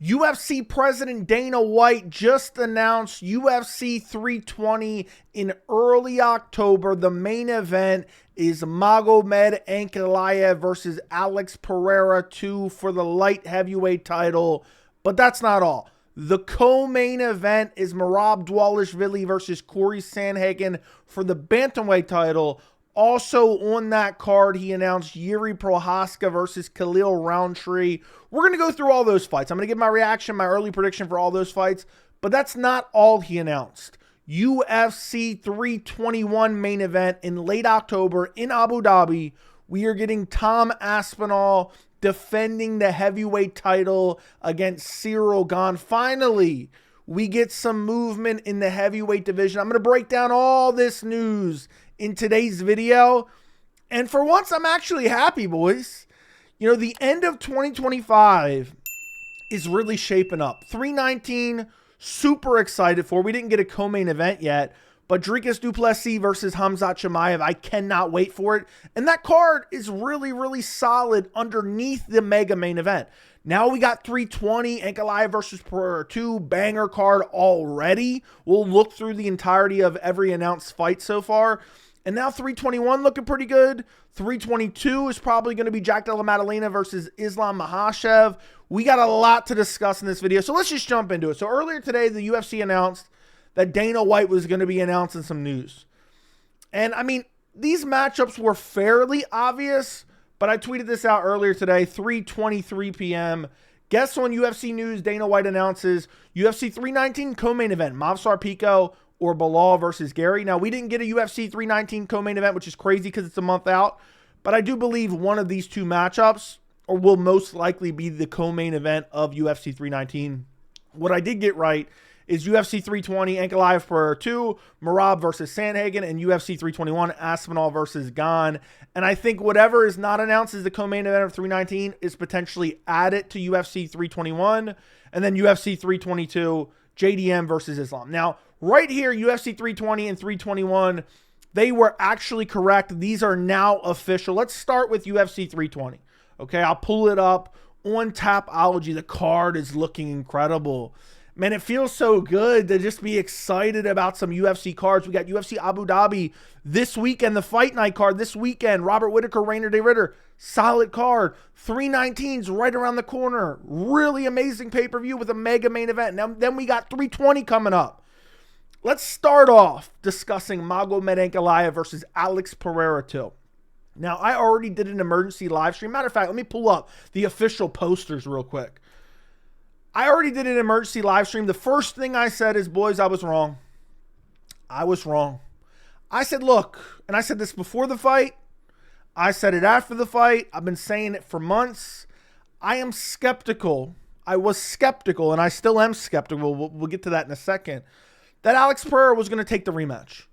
UFC President Dana White just announced UFC 320 in early October. The main event is Magomed Ankalaev versus Alex Pereira 2 for the light heavyweight title. But that's not all. The co-main event is Merab Dvalishvili versus Cory Sandhagen for the Bantamweight title. Also on that card, he announced Jiri Prochazka versus Khalil Rountree. We're going to go through all those fights. I'm going to give my reaction, my early prediction for all those fights. But that's not all he announced. UFC 321 main event in late October in Abu Dhabi. We are getting Tom Aspinall defending the heavyweight title against Ciryl Gane. Finally, we get some movement in the heavyweight division. I'm going to break down all this news in today's video. And for once, I'm actually happy, boys. You know, the end of 2025 is really shaping up. 319, super excited for. We didn't get a co-main event yet, but Dricus du Plessis versus Khamzat Chimaev, I cannot wait for it. And that card is really, really solid underneath the mega main event. Now we got 320, Ankalaev versus Pereira 2, banger card already. We'll look through the entirety of every announced fight so far. And now 321 looking pretty good. 322 is probably going to be Jack Della Maddalena versus Islam Makhachev. We got a lot to discuss in this video, so let's just jump into it. So earlier today, the UFC announced that Dana White was going to be announcing some news. And, I mean, these matchups were fairly obvious, but I tweeted this out earlier today, 3:23 p.m. Guess on UFC News, Dana White announces UFC 319 co-main event, Movsar Pico or Bilal versus Gary. Now, we didn't get a UFC 319 co-main event, which is crazy because it's a month out, but I do believe one of these two matchups or will most likely be the co-main event of UFC 319. What I did get right is UFC 320, Ankalaev Pereira 2, Merab versus Sandhagen, and UFC 321, Aspinall versus Gane. And I think whatever is not announced as the co-main event of 319 is potentially added to UFC 321, and then UFC 322, JDM versus Islam. Now, right here, UFC 320 and 321, they were actually correct. These are now official. Let's start with UFC 320. Okay, I'll pull it up on Tapology. The card is looking incredible. Man, it feels so good to just be excited about some UFC cards. We got UFC Abu Dhabi this weekend, the Fight Night card this weekend. Robert Whittaker, Rainer De Ritter, solid card. 319's right around the corner. Really amazing pay-per-view with a mega main event. Now, then we got 320 coming up. Let's start off discussing Magomed Ankalaev versus Alex Pereira 2. Now, I already did an emergency live stream. Matter of fact, let me pull up the official posters real quick. I already did an emergency live stream. The first thing I said is, boys, I was wrong. I was wrong. I said, look, and I said this before the fight. I said it after the fight. I've been saying it for months. I am skeptical. I was skeptical, and I still am skeptical. We'll get to that in a second. That Alex Pereira was going to take the rematch.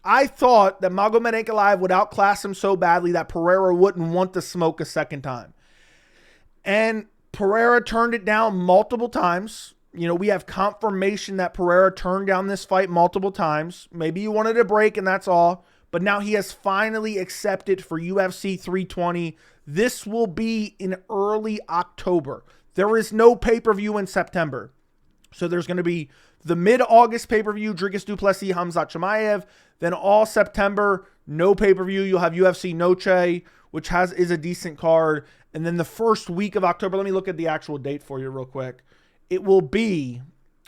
I thought that Magomed Ankalaev would outclass him so badly that Pereira wouldn't want to smoke a second time. And Pereira turned it down multiple times. You know, we have confirmation that Pereira turned down this fight multiple times. Maybe he wanted a break and that's all. But now he has finally accepted for UFC 320. This will be in early October. There is no pay-per-view in September. So there's going to be the mid-August pay-per-view, Dricus du Plessis, Khamzat Chimaev. Then all September, no pay-per-view. You'll have UFC Noche, which is a decent card. And then the first week of October, let me look at the actual date for you real quick. It will be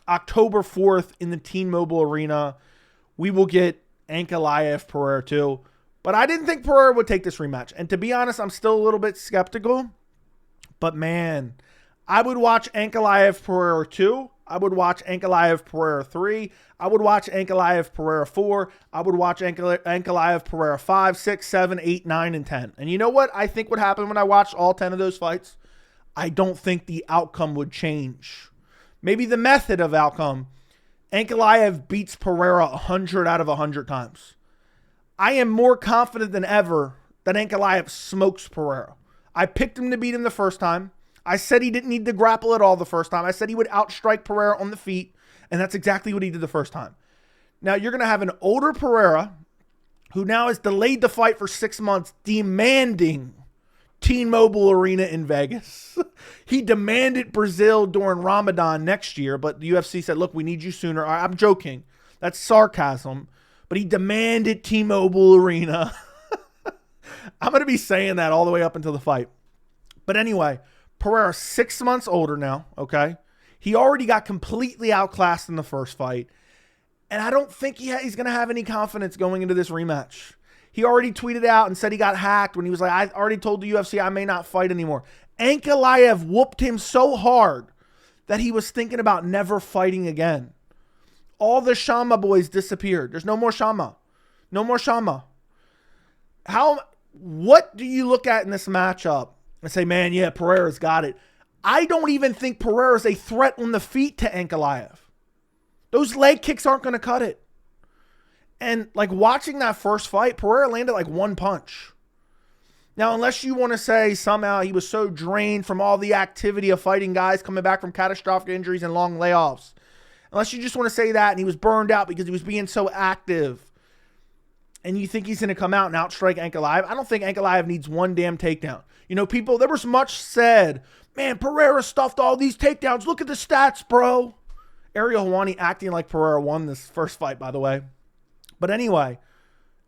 October 4th in the T-Mobile Arena. We will get Ankalaev Pereira 2. But I didn't think Pereira would take this rematch. And to be honest, I'm still a little bit skeptical. But man, I would watch Ankalaev Pereira 2. I would watch Ankalaev Pereira 3. I would watch Ankalaev Pereira 4. I would watch Ankalaev Pereira 5, 6, 7, 8, 9, and 10. And you know what I think would happen when I watched all 10 of those fights? I don't think the outcome would change. Maybe the method of outcome. Ankalaev beats Pereira 100 out of 100 times. I am more confident than ever that Ankalaev smokes Pereira. I picked him to beat him the first time. I said he didn't need to grapple at all the first time. I said he would outstrike Pereira on the feet, and that's exactly what he did the first time. Now, you're going to have an older Pereira who now has delayed the fight for 6 months, demanding T-Mobile Arena in Vegas. He demanded Brazil during Ramadan next year, but the UFC said, look, we need you sooner. I'm joking. That's sarcasm. But he demanded T-Mobile Arena. I'm going to be saying that all the way up until the fight. But anyway, Pereira's 6 months older now, okay? He already got completely outclassed in the first fight. And I don't think he's going to have any confidence going into this rematch. He already tweeted out and said he got hacked when he was like, I already told the UFC I may not fight anymore. Ankalaev whooped him so hard that he was thinking about never fighting again. All the Shama boys disappeared. There's no more Shama. No more Shama. What do you look at in this matchup and say, man, yeah, Pereira's got it? I don't even think Pereira's a threat on the feet to Ankalaev. Those leg kicks aren't going to cut it. And like watching that first fight, Pereira landed like one punch. Now, unless you want to say somehow he was so drained from all the activity of fighting guys coming back from catastrophic injuries and long layoffs, unless you just want to say that and he was burned out because he was being so active, and you think he's going to come out and outstrike Ankalaev, I don't think Ankalaev needs one damn takedown. You know, people, there was much said, man, Pereira stuffed all these takedowns. Look at the stats, bro. Ariel Helwani acting like Pereira won this first fight, by the way. But anyway,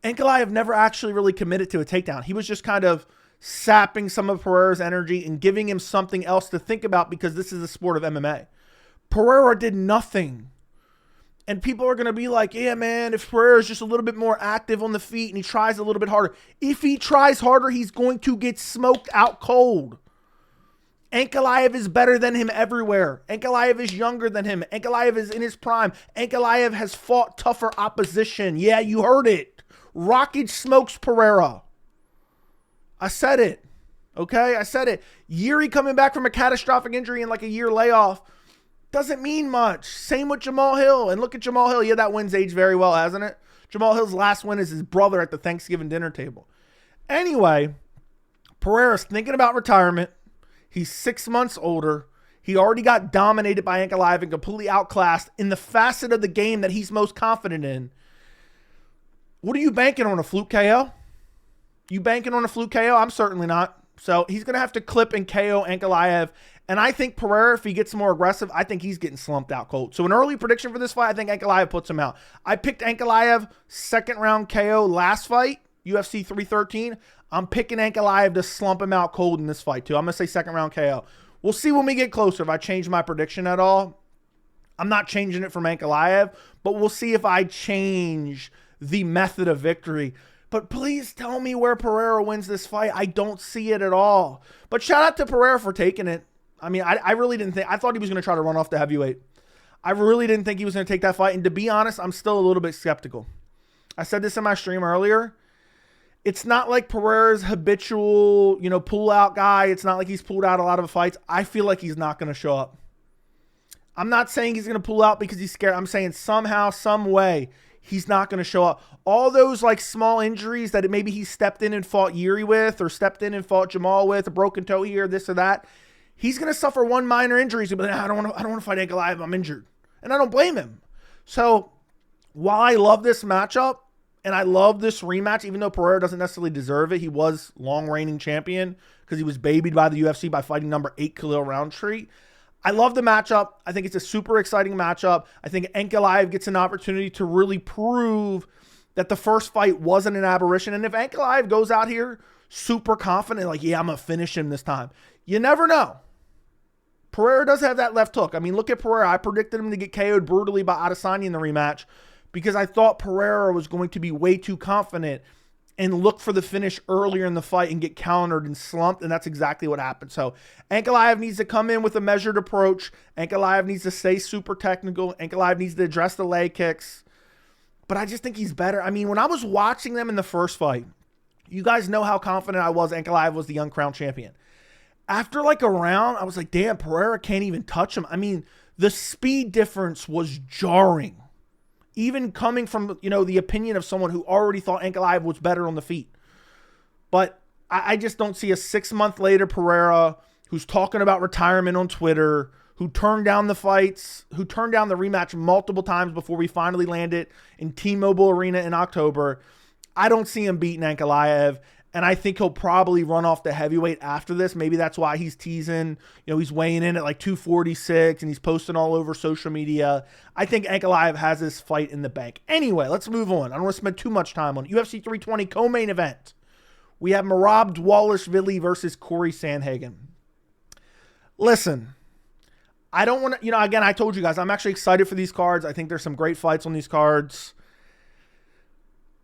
Ankalaev never actually really committed to a takedown. He was just kind of sapping some of Pereira's energy and giving him something else to think about because this is the sport of MMA. Pereira did nothing. And people are going to be like, yeah, man, if Pereira is just a little bit more active on the feet and he tries a little bit harder. If he tries harder, he's going to get smoked out cold. Ankalaev is better than him everywhere. Ankalaev is younger than him. Ankalaev is in his prime. Ankalaev has fought tougher opposition. Yeah, you heard it. Rockage smokes Pereira. I said it. Okay, I said it. Jiri coming back from a catastrophic injury and like a year layoff doesn't mean much. Same with Jamal Hill. And look at Jamal Hill. Yeah, that win's aged very well, hasn't it? Jamal Hill's last win is his brother at the Thanksgiving dinner table. Anyway, Pereira's thinking about retirement. He's 6 months older. He already got dominated by Ankalaev and completely outclassed in the facet of the game that he's most confident in. What are you banking on, a fluke KO? You banking on a fluke KO? I'm certainly not. So he's going to have to clip and KO Ankalaev. And I think Pereira, if he gets more aggressive, I think he's getting slumped out cold. So an early prediction for this fight, I think Ankalaev puts him out. I picked Ankalaev second round KO last fight, UFC 313. I'm picking Ankalaev to slump him out cold in this fight too. I'm going to say second round KO. We'll see when we get closer if I change my prediction at all. I'm not changing it from Ankalaev, but we'll see if I change the method of victory. But please tell me where Pereira wins this fight. I don't see it at all. But shout out to Pereira for taking it. I mean, I really didn't think, I thought he was going to try to run off the heavyweight. I really didn't think he was going to take that fight. And to be honest, I'm still a little bit skeptical. I said this in my stream earlier. It's not like Pereira's habitual, pull out guy. It's not like he's pulled out a lot of fights. I feel like he's not going to show up. I'm not saying he's going to pull out because he's scared. I'm saying somehow, some way, he's not going to show up. All those like small injuries that maybe he stepped in and fought Jiri with, or stepped in and fought Jamal with, a broken toe here, this or that. He's going to suffer one minor injury. But I don't want to fight Ankalaev. I'm injured. And I don't blame him. So while I love this matchup and I love this rematch, even though Pereira doesn't necessarily deserve it, he was long reigning champion because he was babied by the UFC by fighting number 8 Khalil Rountree. I love the matchup. I think it's a super exciting matchup. I think Ankalaev gets an opportunity to really prove that the first fight wasn't an aberration. And if Ankalaev goes out here super confident, like, yeah, I'm going to finish him this time, you never know. Pereira does have that left hook. I mean, look at Pereira. I predicted him to get KO'd brutally by Adesanya in the rematch because I thought Pereira was going to be way too confident and look for the finish earlier in the fight and get countered and slumped, and that's exactly what happened. So Ankalaev needs to come in with a measured approach. Ankalaev needs to stay super technical. Ankalaev needs to address the leg kicks. But I just think he's better. I mean, when I was watching them in the first fight, you guys know how confident I was Ankalaev was the uncrowned champion. After like a round, I was like, damn, Pereira can't even touch him. I mean, the speed difference was jarring. Even coming from, the opinion of someone who already thought Ankalaev was better on the feet. But I just don't see a 6 month later Pereira who's talking about retirement on Twitter, who turned down the fights, who turned down the rematch multiple times before we finally landed in T-Mobile Arena in October. I don't see him beating Ankalaev. And I think he'll probably run off the heavyweight after this. Maybe that's why he's teasing. He's weighing in at like 246 and he's posting all over social media. I think Ankalaev has this fight in the bank. Anyway, let's move on. I don't want to spend too much time on it. UFC 320 co-main event. We have Merab Dvalishvili versus Cory Sandhagen. Listen, I don't want to, again, I told you guys, I'm actually excited for these cards. I think there's some great fights on these cards.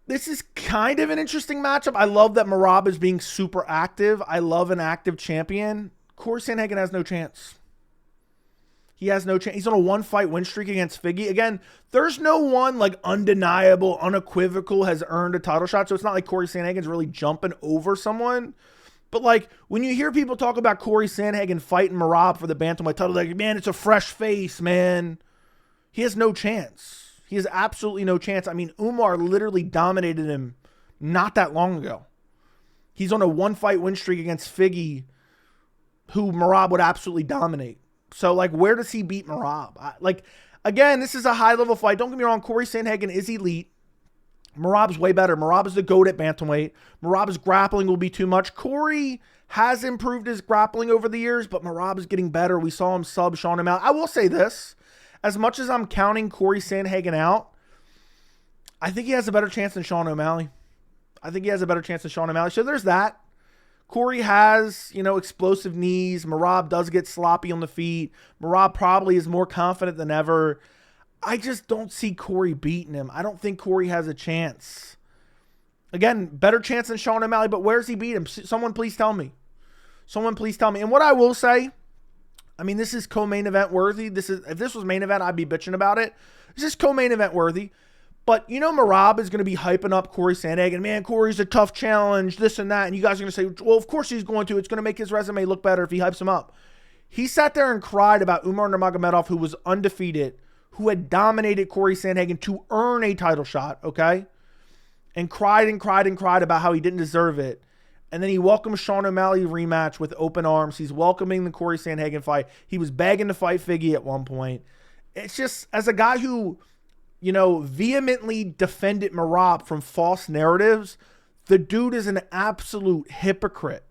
This is kind of an interesting matchup. I love that Merab is being super active. I love an active champion. Cory Sandhagen has no chance. He has no chance. He's on a one-fight win streak against Figgy. Again, there's no one like undeniable, unequivocal has earned a title shot. So it's not like Cory Sandhagen's really jumping over someone. But like when you hear people talk about Cory Sandhagen fighting Merab for the Bantamweight title, like, man, it's a fresh face, man. He has no chance. He has absolutely no chance. I mean, Umar literally dominated him not that long ago. He's on a one-fight win streak against Figgy, who Merab would absolutely dominate. So, like, where does he beat Merab? Again, this is a high-level fight. Don't get me wrong. Cory Sandhagen is elite. Merab's way better. Merab is the GOAT at bantamweight. Merab's grappling will be too much. Cory has improved his grappling over the years, but Merab is getting better. We saw him sub Sean O'Malley. I will say this. As much as I'm counting Cory Sandhagen out, I think he has a better chance than Sean O'Malley. So there's that. Cory has, explosive knees. Merab does get sloppy on the feet. Merab probably is more confident than ever. I just don't see Cory beating him. I don't think Cory has a chance. Again, better chance than Sean O'Malley, but where's he beat him? Someone please tell me. And what I will say, I mean, this is co-main event worthy. If this was main event, I'd be bitching about it. This is co-main event worthy. But Merab is going to be hyping up Cory Sandhagen. Man, Cory's a tough challenge, this and that. And you guys are going to say, well, of course he's going to. It's going to make his resume look better if he hypes him up. He sat there and cried about Umar Nurmagomedov, who was undefeated, who had dominated Cory Sandhagen to earn a title shot, okay? And cried about how he didn't deserve it. And then he welcomes Sean O'Malley rematch with open arms. He's welcoming the Cory Sandhagen fight. He was begging to fight Figgy at one point. It's just, as a guy who, vehemently defended Merab from false narratives, the dude is an absolute hypocrite.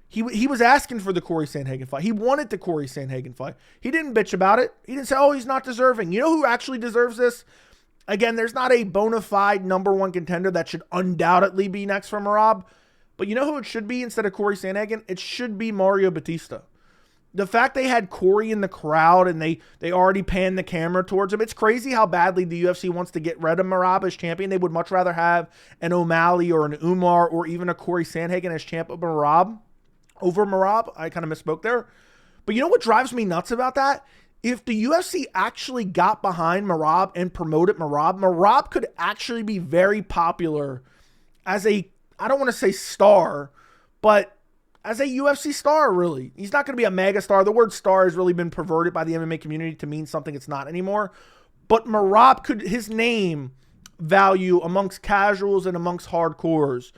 He was asking for the Cory Sandhagen fight. He wanted the Cory Sandhagen fight. He didn't bitch about it. He didn't say, oh, he's not deserving. You know who actually deserves this? Again, there's not a bona fide number one contender that should undoubtedly be next for Merab. But you know who it should be instead of Cory Sandhagen? It should be Mario Batista. The fact they had Cory in the crowd and they already panned the camera towards him. It's crazy how badly the UFC wants to get rid of Merab as champion. They would much rather have an O'Malley or an Umar or even a Cory Sandhagen as champ over Merab. I kind of misspoke there. But you know what drives me nuts about that? If the UFC actually got behind Merab and promoted Merab could actually be very popular as I don't want to say star, but as a UFC star, really. He's not going to be a mega star. The word star has really been perverted by the MMA community to mean something it's not anymore. But Merab his name value amongst casuals and amongst hardcores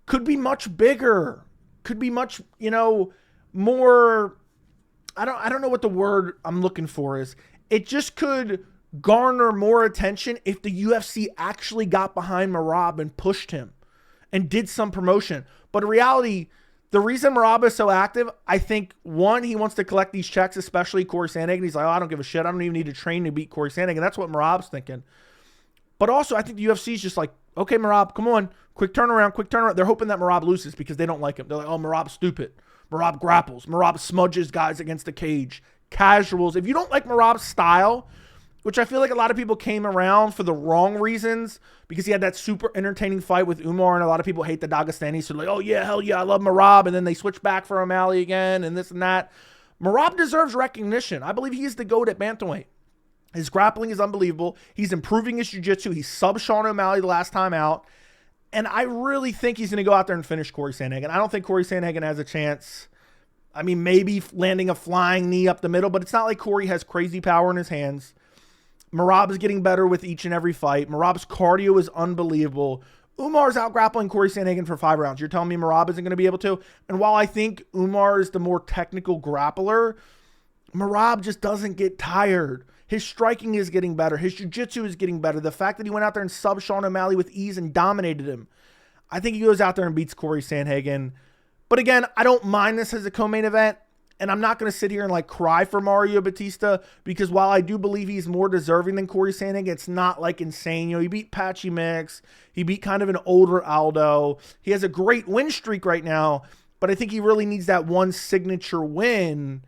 could be much bigger. Could be much, more, I don't know what the word I'm looking for is. It just could garner more attention if the UFC actually got behind Merab and pushed him and did some promotion. But in reality, the reason Merab is so active, I think, one, he wants to collect these checks, especially Cory Sandhagen. He's like, oh, I don't give a shit. I don't even need to train to beat Cory Sandhagen. That's what Merab's thinking. But also, I think the UFC is just like, okay, Merab, come on. Quick turnaround. They're hoping that Merab loses because they don't like him. They're like, oh, Merab's stupid. Merab grapples. Merab smudges guys against the cage. Casuals. If you don't like Merab's style, which I feel like a lot of people came around for the wrong reasons because he had that super entertaining fight with Umar, and a lot of people hate the Dagestanis. So like, oh yeah, hell yeah, I love Merab. And then they switch back for O'Malley again and this and that. Merab deserves recognition. I believe he is the GOAT at bantamweight. His grappling is unbelievable. He's improving his jiu-jitsu. He subbed Sean O'Malley the last time out. And I really think he's going to go out there and finish Cory Sandhagen. I don't think Cory Sandhagen has a chance. I mean, maybe landing a flying knee up the middle, but it's not like Cory has crazy power in his hands. Merab is getting better with each and every fight. Merab's cardio is unbelievable. Umar's out-grappling Cory Sandhagen for 5 rounds. You're telling me Merab isn't going to be able to? And while I think Umar is the more technical grappler, Merab just doesn't get tired. His striking is getting better. His jiu-jitsu is getting better. The fact that he went out there and subbed Sean O'Malley with ease and dominated him. I think he goes out there and beats Cory Sandhagen. But again, I don't mind this as a co-main event. And I'm not going to sit here and like cry for Mario Batista, because while I do believe he's more deserving than Cory Sandhagen, it's not like insane. You know, he beat Patchy Mix. He beat kind of an older Aldo. He has a great win streak right now, but I think he really needs that one signature win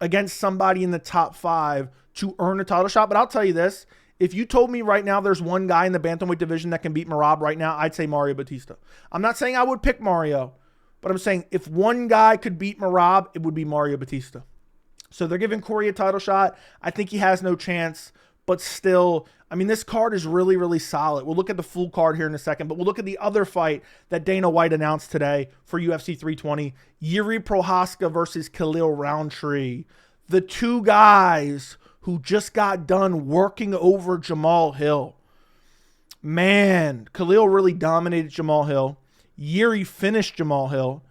against somebody in the top 5 to earn a title shot. But I'll tell you this, if you told me right now there's one guy in the bantamweight division that can beat Merab right now, I'd say Mario Batista. I'm not saying I would pick Mario, but I'm saying if one guy could beat Merab, it would be Mario Batista. So they're giving Cory a title shot. I think he has no chance, but still, I mean, this card is really, really solid. We'll look at the full card here in a second, but we'll look at the other fight that Dana White announced today for UFC 320. Jiri Prochazka versus Khalil Rountree. The two guys who just got done working over Jamal Hill. Man, Khalil really dominated Jamal Hill. Jiri finished Jamal Hill,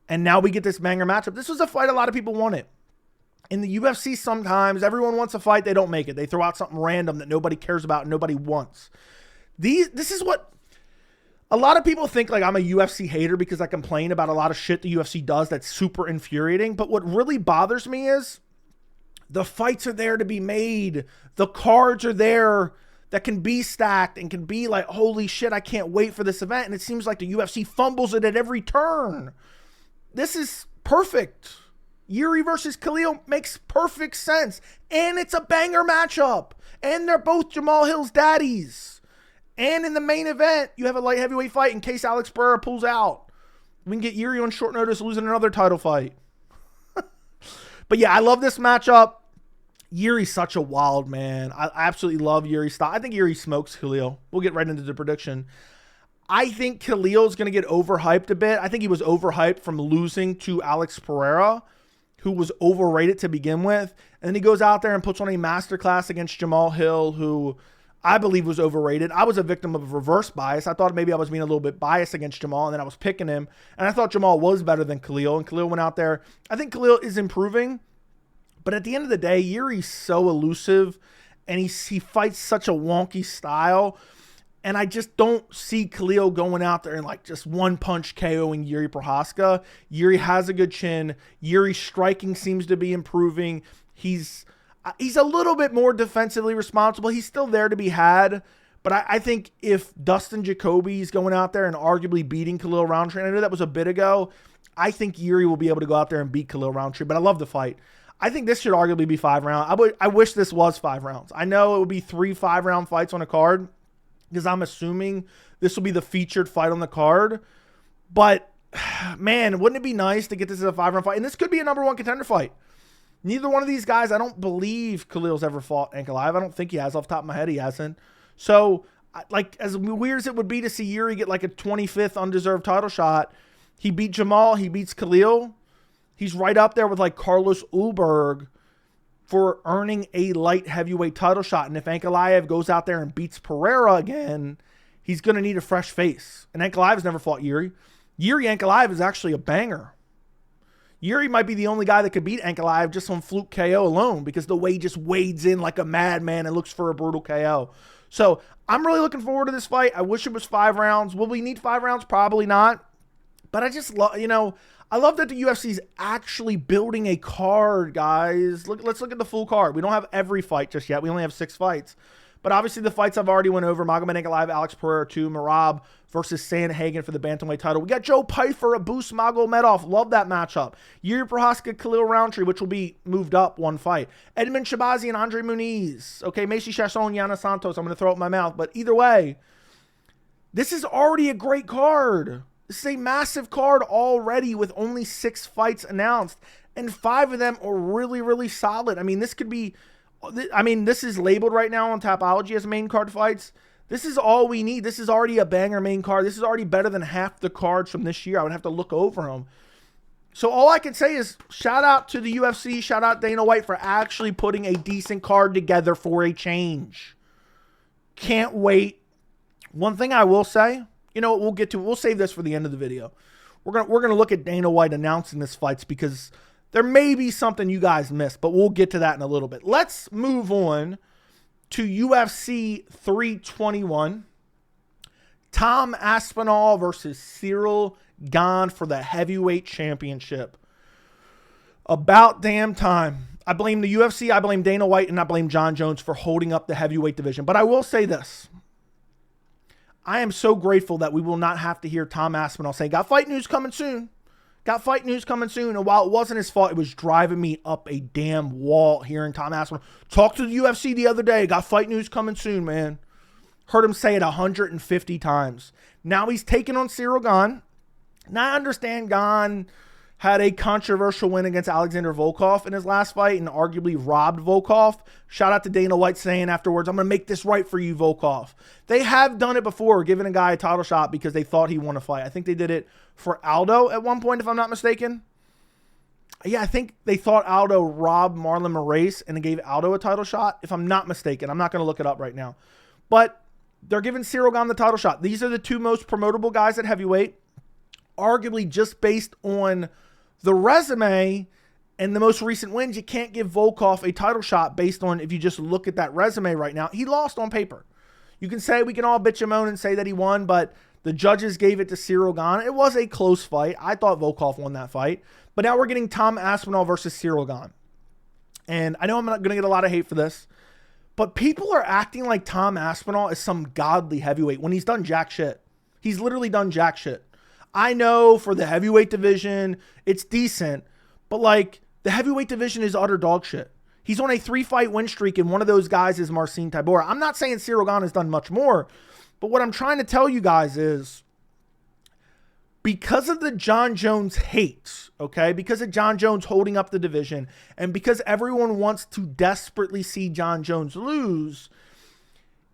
and now we get this banger matchup. This was a fight a lot of people wanted. In the UFC, sometimes everyone wants a fight, they don't make it. They throw out something random that nobody cares about and nobody wants. This is what a lot of people think, like I'm a UFC hater because I complain about a lot of shit the UFC does that's super infuriating. But what really bothers me is the fights are there to be made. The cards are there that can be stacked and can be like, holy shit, I can't wait for this event. And it seems like the UFC fumbles it at every turn. This is perfect. Jiri versus Khalil makes perfect sense. And it's a banger matchup. And they're both Jamal Hill's daddies. And in the main event, you have a light heavyweight fight in case Alex Pereira pulls out. We can get Jiri on short notice losing another title fight. But yeah, I love this matchup. Jiri's such a wild man. I absolutely love Jiri's style. I think Jiri smokes Khalil. We'll get right into the prediction. I think Khalil's going to get overhyped a bit. I think he was overhyped from losing to Alex Pereira, who was overrated to begin with. And then he goes out there and puts on a masterclass against Jamal Hill, who I believe was overrated. I was a victim of reverse bias. I thought maybe I was being a little bit biased against Jamal, and then I was picking him. And I thought Jamal was better than Khalil, and Khalil went out there. I think Khalil is improving. But at the end of the day, Jiri's so elusive, and he fights such a wonky style. And I just don't see Khalil going out there and like just one punch KOing Jiri Prochazka. Jiri has a good chin. Jiri's striking seems to be improving. He's a little bit more defensively responsible. He's still there to be had. But I think if Dustin Jacoby's going out there and arguably beating Khalil Rountree, and I know that was a bit ago, I think Jiri will be able to go out there and beat Khalil Rountree. But I love the fight. I think this should arguably be 5 rounds. I wish this was 5 rounds. I know it would be 3 5-round fights on a card because I'm assuming this will be the featured fight on the card. But, man, wouldn't it be nice to get this as a 5-round fight? And this could be a number 1 contender fight. Neither one of these guys, I don't believe Khalil's ever fought Ankalaev. I don't think he has. Off the top of my head, he hasn't. So, like, as weird as it would be to see Jiri get like a 25th undeserved title shot, he beat Jamal, he beats Khalil. He's right up there with like Carlos Ulberg for earning a light heavyweight title shot. And if Ankalaev goes out there and beats Pereira again, he's going to need a fresh face. And Ankalaev has never fought Jiri. Jiri Ankalaev is actually a banger. Jiri might be the only guy that could beat Ankalaev just on fluke KO alone because the way he just wades in like a madman and looks for a brutal KO. So I'm really looking forward to this fight. I wish it was 5 rounds. Will we need 5 rounds? Probably not. But I just love, I love that the UFC is actually building a card, guys. Let's look at the full card. We don't have every fight just yet. We only have 6 fights. But obviously the fights I've already went over. Magomed Ankalaev, Alex Pereira 2, Merab versus Sandhagen for the bantamweight title. We got Joe Pyfer, Abus Magomedov. Love that matchup. Jiri Prochazka, Khalil Rountree, which will be moved up 1 fight. Edmund Shabazi and Andre Muniz. Okay, Macy Chasson, Yana Santos. I'm going to throw it in my mouth. But either way, this is already a great card. This is a massive card already with only 6 fights announced. And 5 of them are really, really solid. I mean, this could be... this is labeled right now on Tapology as main card fights. This is all we need. This is already a banger main card. This is already better than half the cards from this year. I would have to look over them. So all I can say is shout out to the UFC. Shout out Dana White for actually putting a decent card together for a change. Can't wait. One thing I will say... we'll save this for the end of the video. We're gonna look at Dana White announcing this fights because there may be something you guys missed, but we'll get to that in a little bit. Let's move on to UFC 321. Tom Aspinall versus Ciryl Gane for the heavyweight championship. About damn time. I blame the UFC, I blame Dana White, and I blame Jon Jones for holding up the heavyweight division. But I will say this. I am so grateful that we will not have to hear Tom Aspinall say, got fight news coming soon. Got fight news coming soon. And while it wasn't his fault, it was driving me up a damn wall hearing Tom Aspinall talk to the UFC the other day. Got fight news coming soon, man. Heard him say it 150 times. Now he's taking on Ciryl Gane. Now I understand Gane had a controversial win against Alexander Volkov in his last fight and arguably robbed Volkov. Shout out to Dana White saying afterwards, I'm going to make this right for you, Volkov. They have done it before, giving a guy a title shot because they thought he won a fight. I think they did it for Aldo at one point, if I'm not mistaken. Yeah, I think they thought Aldo robbed Marlon Moraes and they gave Aldo a title shot, if I'm not mistaken. I'm not going to look it up right now. But they're giving Ciryl Gane the title shot. These are the two most promotable guys at heavyweight, arguably just based on the resume and the most recent wins. You can't give Volkov a title shot based on, if you just look at that resume right now, he lost on paper. You can say, we can all bitch and moan and say that he won, but the judges gave it to Ciryl Gane. It was a close fight. I thought Volkov won that fight. But now we're getting Tom Aspinall versus Ciryl Gane. And I know I'm not going to get a lot of hate for this, but people are acting like Tom Aspinall is some godly heavyweight when he's done jack shit. He's literally done jack shit. I know for the heavyweight division, it's decent, but like the heavyweight division is utter dog shit. He's on a 3-fight win streak, and one of those guys is Marcin Tybura. I'm not saying Ciryl Gane has done much more, but what I'm trying to tell you guys is because of the Jon Jones hate, okay, because of Jon Jones holding up the division, and because everyone wants to desperately see Jon Jones lose,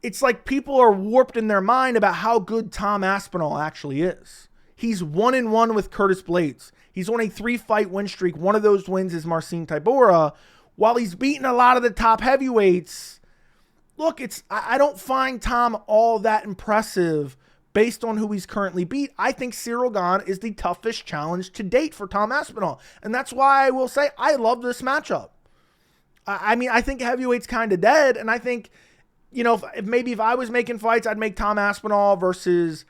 it's like people are warped in their mind about how good Tom Aspinall actually is. He's 1-1 with Curtis Blaydes. He's on a 3-fight win streak. One of those wins is Marcin Tybura. While he's beaten a lot of the top heavyweights, look, I don't find Tom all that impressive based on who he's currently beat. I think Ciryl Gane is the toughest challenge to date for Tom Aspinall. And that's why I will say I love this matchup. I mean, I think heavyweight's kind of dead. And I think, you know, if I was making fights, I'd make Tom Aspinall versus,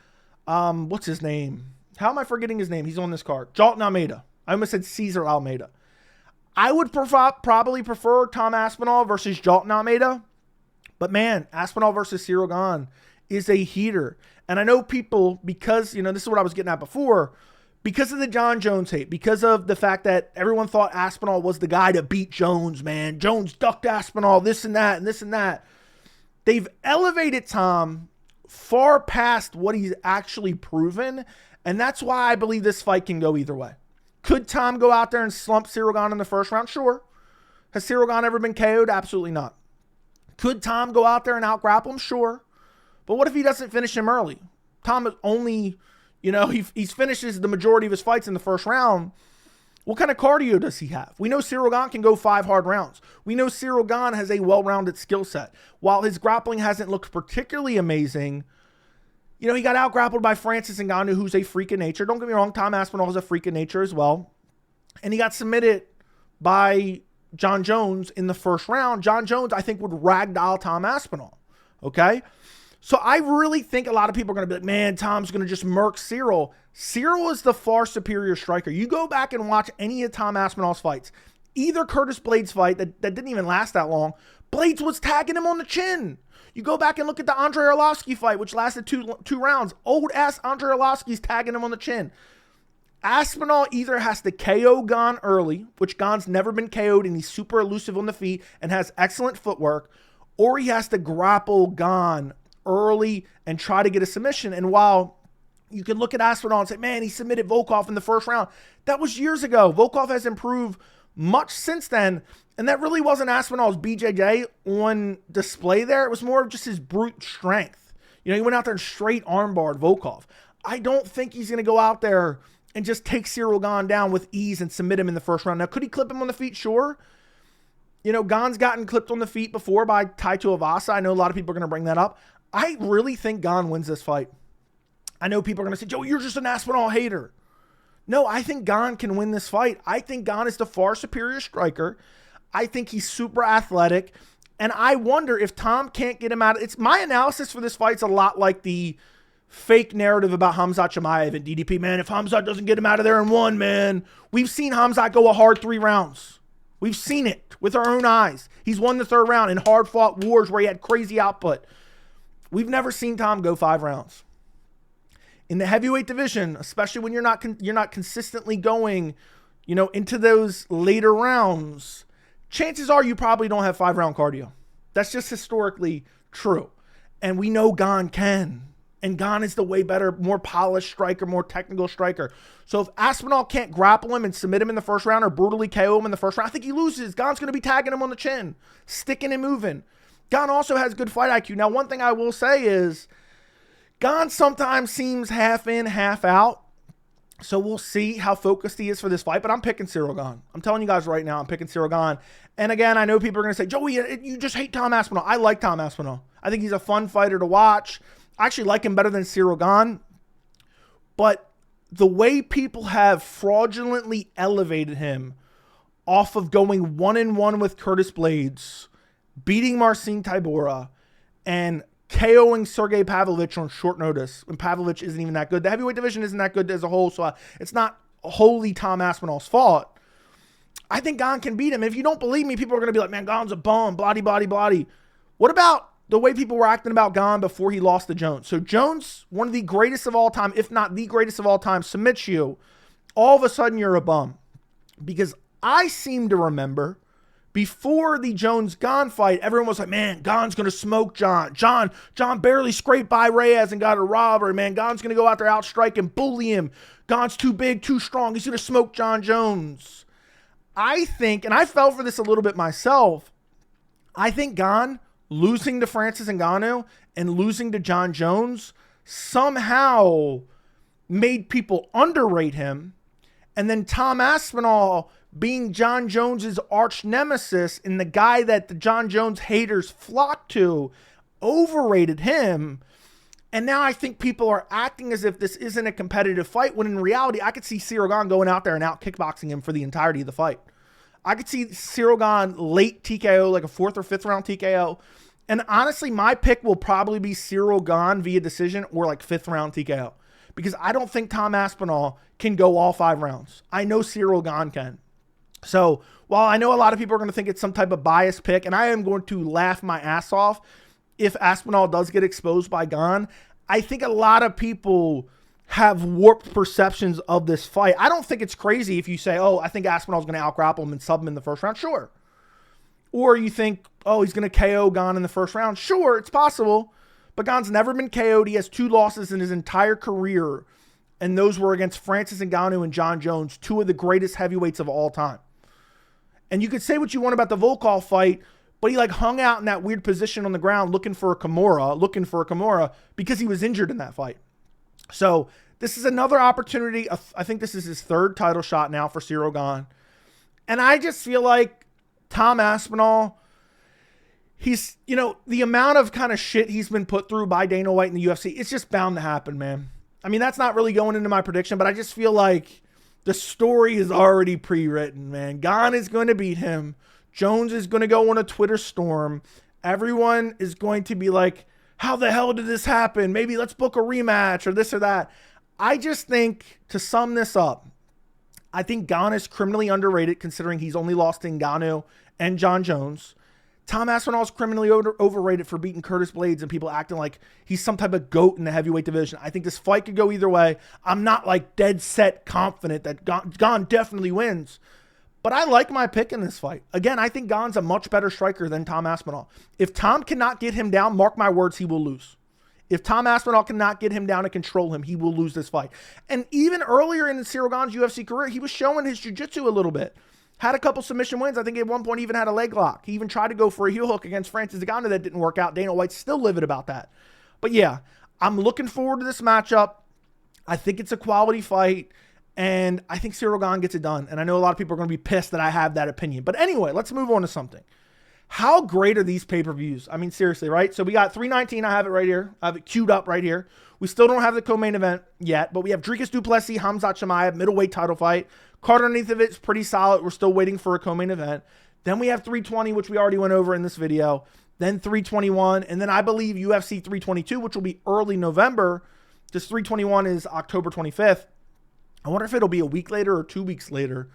what's his name? How am I forgetting his name? He's on this card. Jailton Almeida. I almost said Cesar Almeida. I would probably prefer Tom Aspinall versus Jailton Almeida. But man, Aspinall versus Ciryl Gane is a heater. And I know people, because, you know, this is what I was getting at before, because of the Jon Jones hate, because of the fact that everyone thought Aspinall was the guy to beat Jones, man. Jones ducked Aspinall, this and that, and this and that. They've elevated Tom far past what he's actually proven. And that's why I believe this fight can go either way. Could Tom go out there and slump Ciryl Gane in the first round? Sure. Has Ciryl Gane ever been KO'd? Absolutely not. Could Tom go out there and out-grapple him? Sure. But what if he doesn't finish him early? Tom is only, you know, he finishes the majority of his fights in the first round. What kind of cardio does he have? We know Ciryl Gane can go 5 hard rounds. We know Ciryl Gane has a well-rounded skill set. While his grappling hasn't looked particularly amazing, you know, he got out-grappled by Francis Ngannou, who's a freak of nature. Don't get me wrong, Tom Aspinall is a freak of nature as well. And he got submitted by Jon Jones in the first round. Jon Jones, I think, would ragdoll Tom Aspinall. Okay? So I really think a lot of people are going to be like, man, Tom's going to just murk Ciryl. Ciryl is the far superior striker. You go back and watch any of Tom Aspinall's fights. Either Curtis Blaydes fight that didn't even last that long, Blaydes was tagging him on the chin. You go back and look at the Andrei Arlovski fight, which lasted two rounds. Old-ass Andrei Arlovski's tagging him on the chin. Aspinall either has to KO Gane early, which Gane's never been KO'd and he's super elusive on the feet and has excellent footwork, or he has to grapple Gane early and try to get a submission. And while you can look at Aspinall and say, man, he submitted Volkov in the first round, that was years ago. Volkov has improved much since then. And that really wasn't Aspinall's BJJ on display there. It was more of just his brute strength. You know, he went out there and straight armbarred Volkov. I don't think he's going to go out there and just take Ciryl Gane down with ease and submit him in the first round. Now, could he clip him on the feet? Sure. You know, Gane's gotten clipped on the feet before by Tai Tuivasa. I know a lot of people are going to bring that up. I really think Gane wins this fight. I know people are going to say, Joe, you're just an Aspinall hater. No, I think Gane can win this fight. I think Gane is the far superior striker. I think he's super athletic. And I wonder if Tom can't get him out. It's my analysis for this fight's a lot like the fake narrative about Khamzat Chimaev and DDP. Man, if Khamzat doesn't get him out of there in one, man. We've seen Khamzat go a hard 3 rounds. We've seen it with our own eyes. He's won the 3rd round in hard-fought wars where he had crazy output. We've never seen Tom go 5 rounds. In the heavyweight division, especially when you're not consistently going, into those later rounds, chances are you probably don't have 5-round cardio. That's just historically true. And we know Gane can. And Gane is the way better, more polished striker, more technical striker. So if Aspinall can't grapple him and submit him in the 1st round or brutally KO him in the 1st round, I think he loses. Gane's going to be tagging him on the chin, sticking and moving. Gane also has good fight IQ. Now, one thing I will say is Gane sometimes seems half in, half out. So we'll see how focused he is for this fight. But I'm picking Ciryl Gane. I'm telling you guys right now, I'm picking Ciryl Gane. And again, I know people are going to say, Joey, you just hate Tom Aspinall. I like Tom Aspinall. I think he's a fun fighter to watch. I actually like him better than Ciryl Gane. But the way people have fraudulently elevated him off of going 1-1 with Curtis Blades, beating Marcin Tybura, and KOing Sergey Pavlovich on short notice, when Pavlovich isn't even that good. The heavyweight division isn't that good as a whole, so it's not wholly Tom Aspinall's fault. I think Gane can beat him. If you don't believe me, people are going to be like, man, Gane's a bum, bloody, bloody, bloody. What about the way people were acting about Gane before he lost to Jones? So Jones, one of the greatest of all time, if not the greatest of all time, submits you. All of a sudden, you're a bum. Because I seem to remember before the Jones-Gane fight, everyone was like, man, Gane's going to smoke John. John barely scraped by Reyes and got a robbery. Man, Gane's going to go out there, outstrike him, bully him. Gane's too big, too strong. He's going to smoke John Jones. I think, and I fell for this a little bit myself, I think Gane losing to Francis Ngannou and losing to John Jones somehow made people underrate him. And then Tom Aspinall, being John Jones's arch nemesis and the guy that the John Jones haters flocked to, overrated him. And now I think people are acting as if this isn't a competitive fight, when in reality, I could see Ciryl Gane going out there and out kickboxing him for the entirety of the fight. I could see Ciryl Gane late TKO, like a 4th or 5th round TKO. And honestly, my pick will probably be Ciryl Gane via decision or like 5th round TKO. Because I don't think Tom Aspinall can go all 5 rounds. I know Ciryl Gane can. So while I know a lot of people are going to think it's some type of biased pick, and I am going to laugh my ass off if Aspinall does get exposed by Gane, I think a lot of people have warped perceptions of this fight. I don't think it's crazy if you say, oh, I think Aspinall's going to out-grapple him and sub him in the 1st round. Sure. Or you think, oh, he's going to KO Gane in the 1st round. Sure, it's possible. But Gane's never been KO'd. He has 2 losses in his entire career. And those were against Francis Ngannou and John Jones, 2 of the greatest heavyweights of all time. And you could say what you want about the Volkov fight, but he hung out in that weird position on the ground looking for a Kimura because he was injured in that fight. So this is another opportunity. I think this is his 3rd title shot now for Ciryl Gane. And I just feel like Tom Aspinall, he's, the amount of kind of shit he's been put through by Dana White in the UFC, it's just bound to happen, man. I mean, that's not really going into my prediction, but I just feel like the story is already pre-written, man. Gane is going to beat him. Jones is going to go on a Twitter storm. Everyone is going to be like, how the hell did this happen? Maybe let's book a rematch or this or that. I just think, to sum this up, I think Gane is criminally underrated considering he's only lost to Ngannou and John Jones. Tom Aspinall is criminally overrated for beating Curtis Blades and people acting like he's some type of GOAT in the heavyweight division. I think this fight could go either way. I'm not dead set confident that Gane definitely wins. But I like my pick in this fight. Again, I think Gane's a much better striker than Tom Aspinall. If Tom cannot get him down, mark my words, he will lose. If Tom Aspinall cannot get him down and control him, he will lose this fight. And even earlier in Ciryl Gane's UFC career, he was showing his jiu-jitsu a little bit. Had a couple submission wins. I think at one point even had a leg lock. He even tried to go for a heel hook against Francis Ngannou. That didn't work out. Dana White's still livid about that. But yeah, I'm looking forward to this matchup. I think it's a quality fight. And I think Ciryl Gane gets it done. And I know a lot of people are going to be pissed that I have that opinion. But anyway, let's move on to something. How great are these pay-per-views? I mean, seriously, right? So we got 319. I have it right here. I have it queued up right here. We still don't have the co-main event yet. But we have Dricus du Plessis, Khamzat Chimaev, middleweight title fight. Card underneath of it's pretty solid. We're still waiting for a co-main event. Then we have 320, which we already went over in this video. Then 321. And then I believe UFC 322, which will be early November. This 321 is October 25th. I wonder if it'll be a week later or 2 weeks later.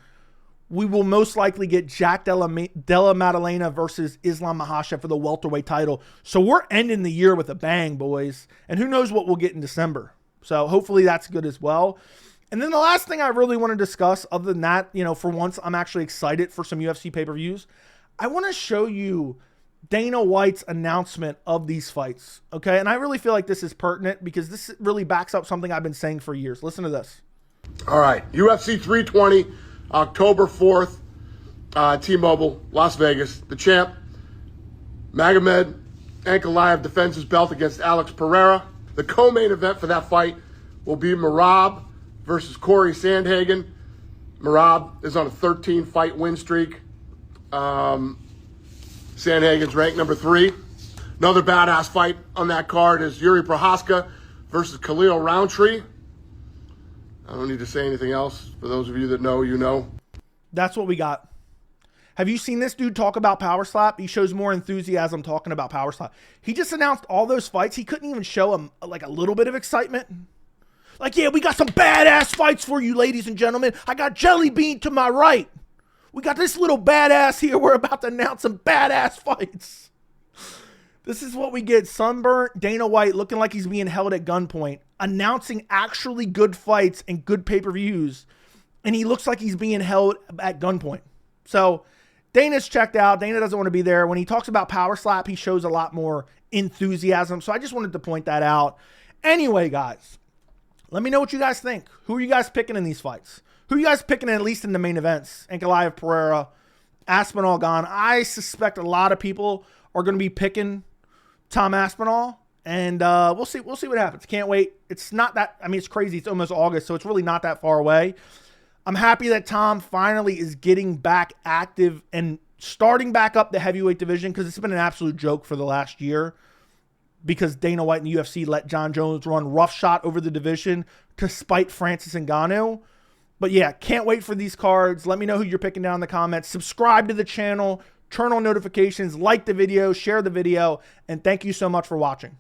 We will most likely get Jack Della Maddalena versus Islam Makhachev for the welterweight title. So we're ending the year with a bang, boys. And who knows what we'll get in December. So hopefully that's good as well. And then the last thing I really want to discuss, other than that, you know, for once I'm actually excited for some UFC pay-per-views. I want to show you Dana White's announcement of these fights. Okay, and I really feel like this is pertinent because this really backs up something I've been saying for years. Listen to this. All right, UFC 320, October 4th, T-Mobile, Las Vegas. The champ, Magomed Ankalaev, defends his belt against Alex Pereira. The co-main event for that fight will be Merab versus Cory Sandhagen. Merab is on a 13-fight win streak. Sandhagen's ranked number 3. Another badass fight on that card is Jiri Prochazka versus Khalil Rountree. I don't need to say anything else. For those of you that know, you know. That's what we got. Have you seen this dude talk about Power Slap? He shows more enthusiasm talking about Power Slap. He just announced all those fights. He couldn't even show him like a little bit of excitement. Like, yeah, we got some badass fights for you, ladies and gentlemen. I got Jelly Bean to my right. We got this little badass here. We're about to announce some badass fights. This is what we get. Sunburnt Dana White looking like he's being held at gunpoint, announcing actually good fights and good pay-per-views, and he looks like he's being held at gunpoint. So Dana's checked out. Dana doesn't want to be there. When he talks about Power Slap, he shows a lot more enthusiasm. So I just wanted to point that out. Anyway, guys, let me know what you guys think. Who are you guys picking in these fights? Who are you guys picking at least in the main events? Ankalaev, Pereira, Aspinall, Gane. I suspect a lot of people are going to be picking Tom Aspinall, and we'll see what happens. Can't wait. It's not that, I mean, it's crazy. It's almost August, so it's really not that far away. I'm happy that Tom finally is getting back active and starting back up the heavyweight division, because it's been an absolute joke for the last year because Dana White and the UFC let John Jones run roughshod over the division to spite Francis Ngannou. But yeah, can't wait for these cards. Let me know who you're picking down in the comments. Subscribe to the channel. Turn on notifications, like the video, share the video, and thank you so much for watching.